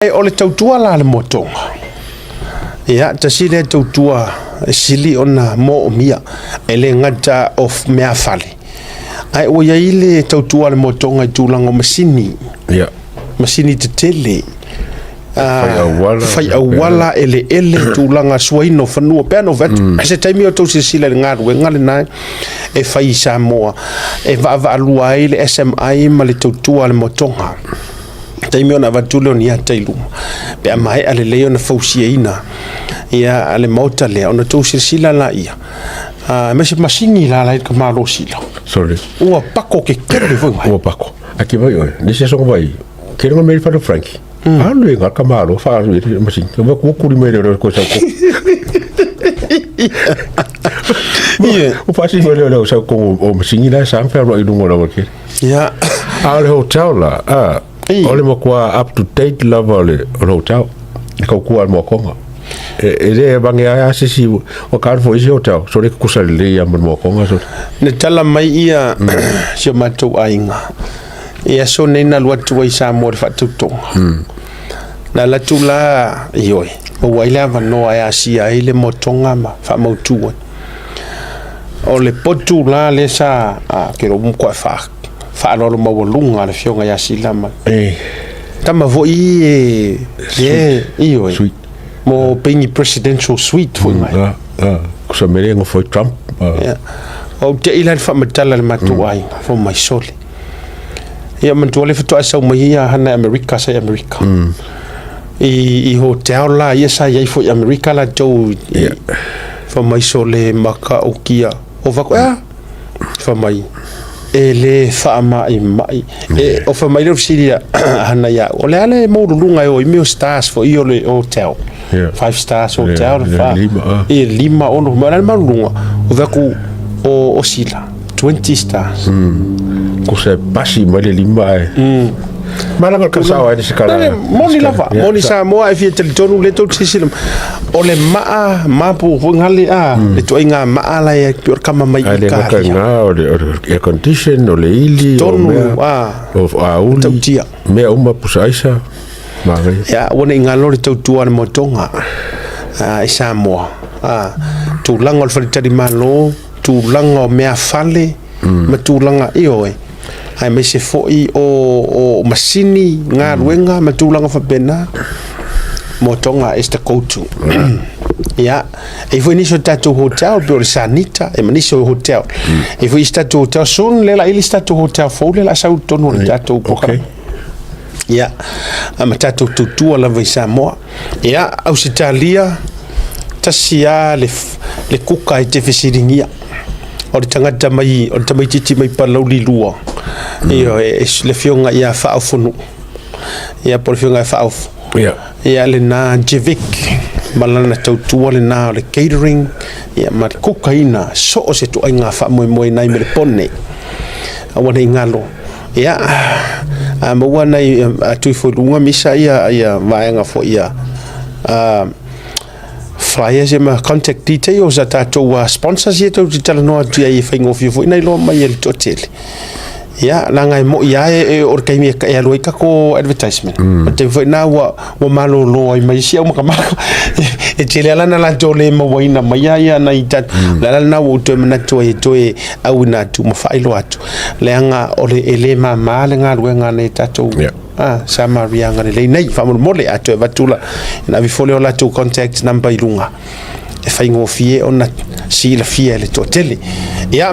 o le tautua la le Moatoga. Ia, tasile tautua sili ona mo mia ele ngata of mea fale. Ai o ia ile tautua le Moatoga tūlanga masini. Ia. Masini te tele. Fai awala ele tūlanga suaino whanua pēr no vatu. Se taimi o tau se sila le ngaru e ngale nai e fai sa moa. E va alua ele SMI ma le tautua le Moatoga. Taimi ona vatu leo ni ata iluma. Pe mai ale leo na fausia ina. Ia ale mauta lea ona tau se sila la ia. Mese masingi la la ka malo sila. Sorry. Ua pako ke kere vonga. Ua pako. Aki vai oi. Nisi songo vai. Kere ngo meri fado Frankie. Alu e ngaka malo fa alu e masingi. Ka ku kuri meri ko sa ko. Ia. O pasi meri lo sa ko o masingi la sa fa ro i dungo la ke. Ia. Ale hotel la. Ole mo kwa up to date level hotel. Ka ku al mo konga. Ele bangi a sisi o kar fo isi hotel. So le kusa le ya mo konga so. Ne tala mai ia se matou ainga. Ia so nena lua tu ai sa mo fa tutonga. Na la tu la ioi. O waila va no ai asia ile Moatoga ma fa mo tu. O le potu la le sa ke ro mo kwa fa lo mo lunga le fionga ya silama. Tama vo i ioi. Sweet. Mo pengi presidential suite foi mai. Kusa merengo foi Trump. O te ila fa matala le matu ai fo mai soli. Ia mantu le foto asa mai ia hana America sai America. I hotel la ia sa ia fo America la jo. Fo mai sole maka o kia. O va ko fa mai. Ele fa mai mai. O fa mai le siria hana ia. O le ale mo lunga o i stars fo i le hotel. 5 stars hotel fa. Lima ono ma le malunga. O va ku o sila 20 stars. Kusa pasi mai le lima Malanga ka sawa ni sekala. Moni lava, moni sa mo e fie telefonu le to sisim. O le maa mapu ngale le to inga maa la e pior kama mai ka. Ale ka nga o le air condition o le ili tonu o uli. Me uma pusaisa. Mare. Ya wona inga lo le tautua le Moatoga. E sa mo. Tu langa o le tadi malo, tu langa o mea fale, ma tu langa ioe. Ai me se foi o masini nga ruenga matulanga fa pena Moatoga esta koutu. Ya e foi niso tatu hotel por sanita e maniso hotel. E foi tatu hotel son le la ili tatu hotel fo le la sau tonu le tatu okay. Ya ama tatu tutu la visa mo. Ya Australia tasia le kuka e te fesiringia. O le tangata mai o tamai titi mai palauli lua. Io le fionga ia fa afunu. Ia por fionga fa af. Ia le na jevik malana tautua le na le catering ia ma kokaina so o se tu ainga fa moi nai me le pone. Awana ingalo. Ia ma wana atu fo lunga misa ia vaenga fo ia. Flyers ma contact details ata to sponsors ye to tell no tu ai fa ngofi fo ina lo mai el hotel. Ya langa mo ya o kai me ya lo ka ko advertisement. Te foi na wa malo lo ai mai sia mo ka ma. E tele ala na la tole mo wa ina mai ya na ita. La na wo to na to e au na tu mo fa ilo atu. Le anga o le ele ma le nga lo nga ne ta to. Sa Maria nga le nei fa mo le atu va tula. Na vi folio la to contact number ilunga. E fa ngofie ona si la fie le to tele. Ya